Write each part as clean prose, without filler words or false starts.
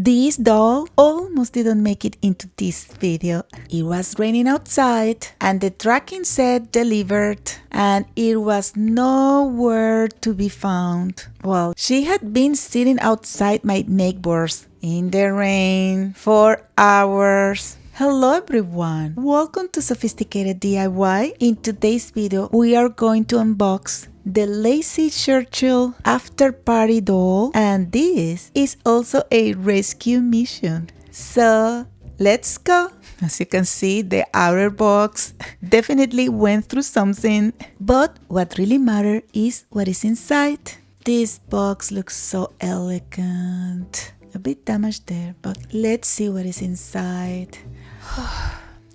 This doll almost didn't make it into this video. It was raining outside and the tracking said delivered and it was nowhere to be found. Well, she had been sitting outside my neighbors in the rain for hours. Hello everyone, welcome to Sophisticated DIY. In today's video, we are going to unbox the Lacie Churchill after party doll, and this is also a rescue mission. So let's go. As you can see, the outer box definitely went through something, but what really matters is what is inside. This box looks so elegant. A bit damaged there, but let's see what is inside.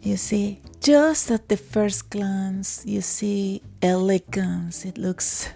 You see, just at the first glance, you see elegance. It looks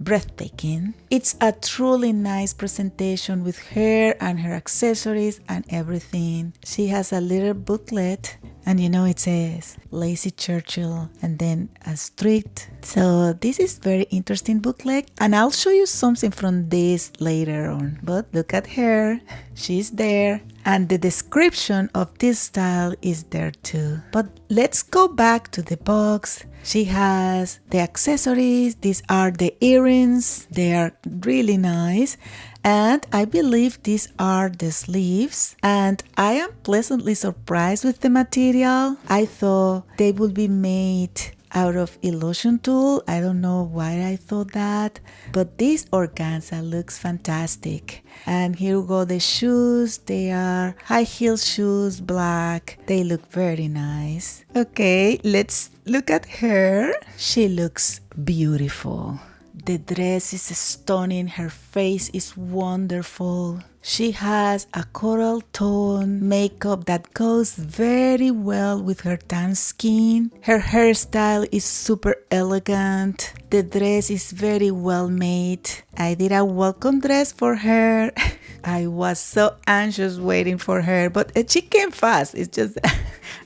breathtaking. It's a truly nice presentation with her and her accessories and everything. She has a little booklet and you know it says Lacie Churchill and then a street. So this is very interesting booklet and I'll show you something from this later on. But look at her, she's there. And the description of this style is there too. But let's go back to the box. She has the accessories. These are the earrings. They are really nice. And I believe these are the sleeves. And I am pleasantly surprised with the material. I thought they would be made out of illusion tool. I don't know why I thought that, but this organza looks fantastic. And here we go, the shoes. They are high heel shoes, black. They look very nice. Okay, let's look at her. She looks beautiful. The dress is stunning. Her face is wonderful. She has a coral tone makeup that goes very well with her tan skin. Her hairstyle is super elegant. The dress is very well made. I did a welcome dress for her. I was so anxious waiting for her, but she came fast. It's just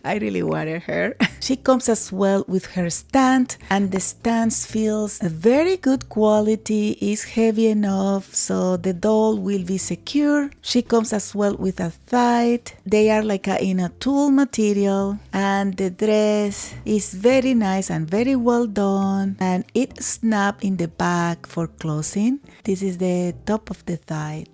I really wanted her. She comes as well with her stand, and the stand feels a very good quality. It's heavy enough so the doll will be secure. She comes as well with a thigh. They are like in a tulle material, and the dress is very nice and very well done, and it snaps in the back for closing. This is the top of the thigh.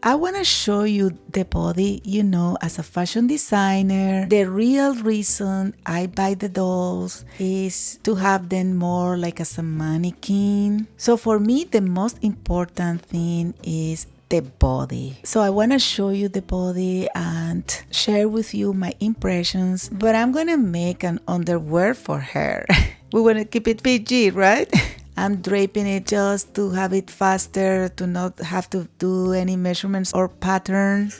I want to show you the body. You know, as a fashion designer, the real reason I buy the dolls is to have them more like as a mannequin. So for me, the most important thing is the body. So I want to show you the body and share with you my impressions, but I'm going to make an underwear for her. We want to keep it PG, right? I'm draping it just to have it faster, to not have to do any measurements or pattern.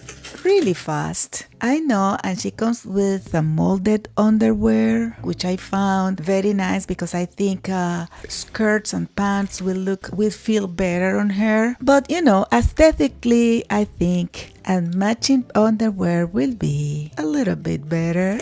Really fast. I know, and she comes with a molded underwear, which I found very nice because I think skirts and pants will feel better on her. But you know, aesthetically, I think a matching underwear will be a little bit better.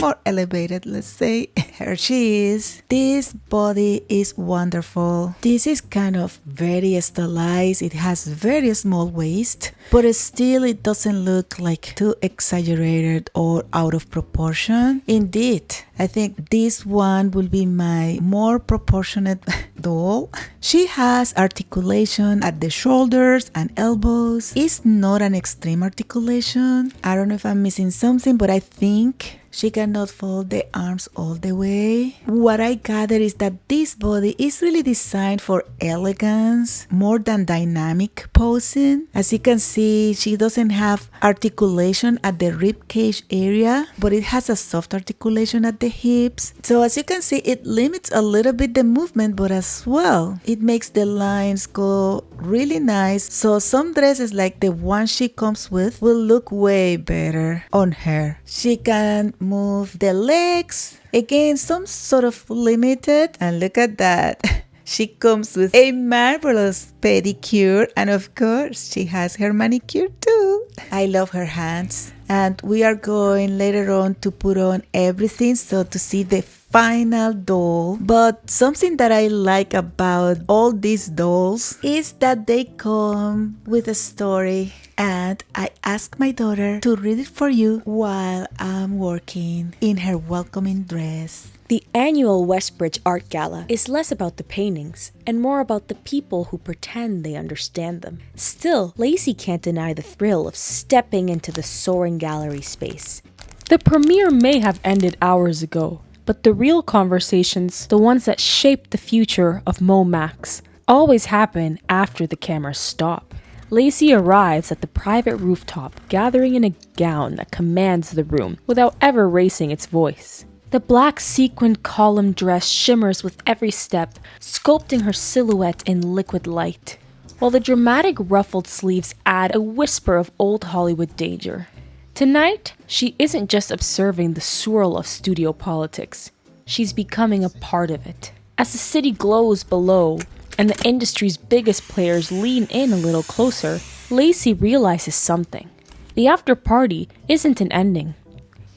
More elevated, let's say. Here she is. This body is wonderful. This is kind of very stylized. It has very small waist, but still it doesn't look like too exaggerated or out of proportion. Indeed, I think this one will be my more proportionate doll. She has articulation at the shoulders and elbows. It's not an extreme articulation. I don't know if I'm missing something, but I think she cannot fold the arms all the way. What I gather is that this body is really designed for elegance more than dynamic posing. As you can see, she doesn't have articulation at the rib cage area, but it has a soft articulation at the hips. So as you can see, it limits a little bit the movement, but as well, it makes the lines go really nice. So some dresses like the one she comes with will look way better on her. She can move the legs. Again, some sort of limited. And look at that. She comes with a marvelous pedicure. And of course, she has her manicure too. I love her hands. And we are going later on to put on everything. So to see the final doll. But something that I like about all these dolls is that they come with a story. And I asked my daughter to read it for you while I'm working in her welcoming dress. The annual Westbridge Art Gala is less about the paintings and more about the people who pretend they understand them. Still, Lacie can't deny the thrill of stepping into the soaring gallery space. The premiere may have ended hours ago, but the real conversations, the ones that shape the future of MoMax, always happen after the cameras stop. Lacie arrives at the private rooftop, gathering in a gown that commands the room without ever raising its voice. The black sequined column dress shimmers with every step, sculpting her silhouette in liquid light, while the dramatic ruffled sleeves add a whisper of old Hollywood danger. Tonight, she isn't just observing the swirl of studio politics. She's becoming a part of it. As the city glows below, and the industry's biggest players lean in a little closer, Lacie realizes something. The after party isn't an ending.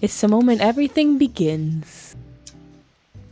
It's the moment everything begins.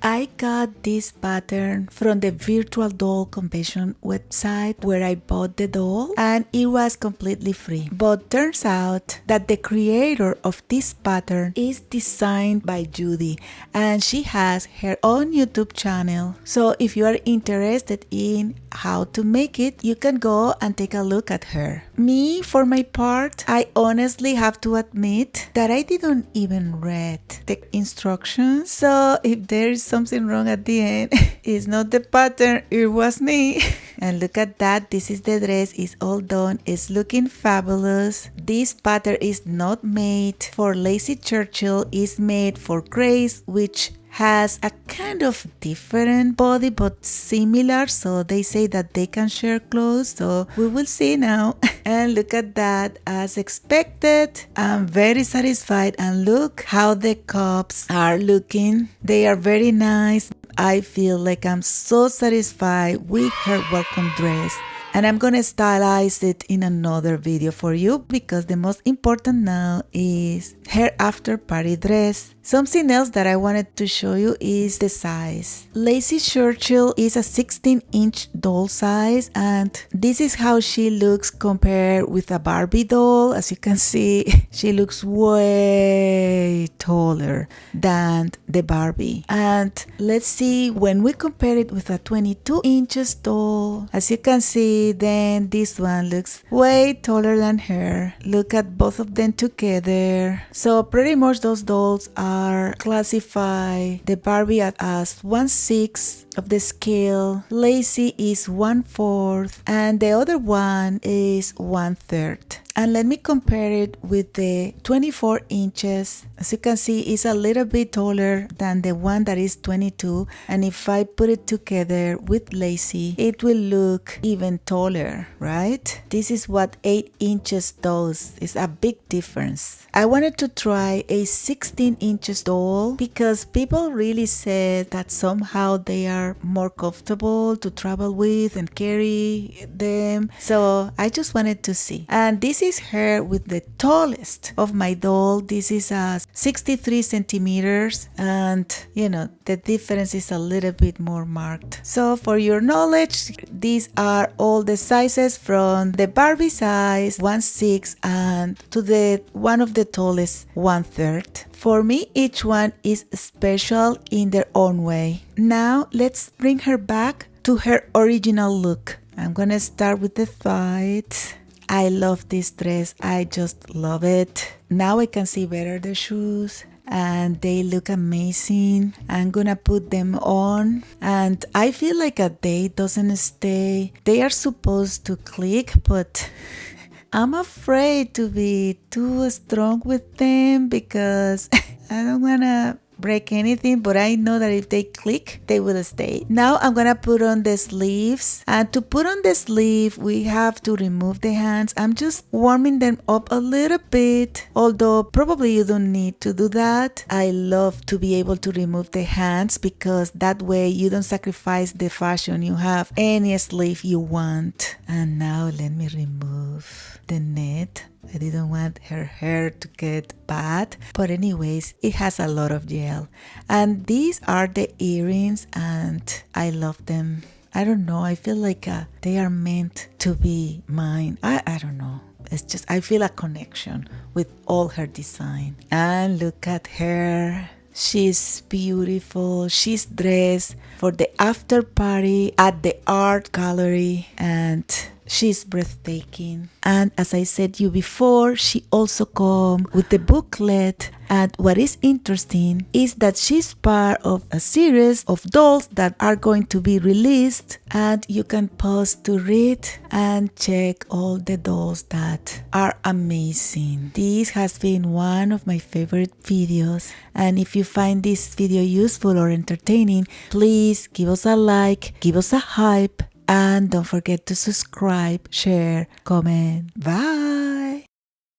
I got this pattern from the Virtual Doll Convention website where I bought the doll, and it was completely free. But turns out that the creator of this pattern is designed by Judy, and she has her own YouTube channel. So if you are interested in how to make it, you can go and take a look at her. Me, for my part, I honestly have to admit that I didn't even read the instructions. So if there is something wrong at the end, it's not the pattern, it was me. And look at that, this is the dress, it's all done, it's looking fabulous. This pattern is not made for Lacie Churchill, it's made for Grace, which has a kind of different body but similar, so they say that they can share clothes, so we will see now. And look at that, as expected, I'm very satisfied, and look how the cups are looking. They are very nice. I feel like I'm so satisfied with her welcome dress. And I'm gonna stylize it in another video for you, because the most important now is her after party dress. Something else that I wanted to show you is the size. Lacie Churchill is a 16-inch doll size, and this is how she looks compared with a Barbie doll. As you can see, she looks way taller than the Barbie. And let's see, when we compare it with a 22 inches doll, as you can see, then this one looks way taller than her. Look at both of them together. So pretty much those dolls are classified the Barbie as 1/6 of the scale, Lacie is 1/4, and the other one is 1/3. And let me compare it with the 24 inches. As you can see, it's a little bit taller than the one that is 22. And if I put it together with Lacie, it will look even taller, right? This is what 8 inches does. It's a big difference. I wanted to try a 16 inches doll because people really said that somehow they are more comfortable to travel with and carry them. So I just wanted to see. And this is her with the tallest of my doll. This is 63 centimeters, and you know, the difference is a little bit more marked. So for your knowledge, these are all the sizes from the Barbie size 1/6 and to the one of the tallest 1/3. For me, each one is special in their own way. Now let's bring her back to her original look. I'm gonna start with the thighs. I love this dress. I just love it. Now I can see better the shoes, and they look amazing. I'm gonna put them on, and I feel like a day doesn't stay. They are supposed to click, but I'm afraid to be too strong with them because I don't wanna break anything, but I know that if they click, they will stay. Now I'm gonna put on the sleeves, and to put on the sleeve, we have to remove the hands. I'm just warming them up a little bit, although probably you don't need to do that. I love to be able to remove the hands because that way you don't sacrifice the fashion. You have any sleeve you want. And now let me remove the net. I didn't want her hair to get bad. But anyways, it has a lot of gel. And these are the earrings and I love them. I don't know. I feel like they are meant to be mine. I don't know. It's just, I feel a connection with all her design. And look at her. She's beautiful. She's dressed for the after party at the art gallery and she's breathtaking. And as I said you before, she also come with the booklet. And what is interesting is that she's part of a series of dolls that are going to be released, and you can pause to read and check all the dolls that are amazing. This has been one of my favorite videos, and if you find this video useful or entertaining, please give us a like, give us a hype, and don't forget to subscribe, share, comment. Bye!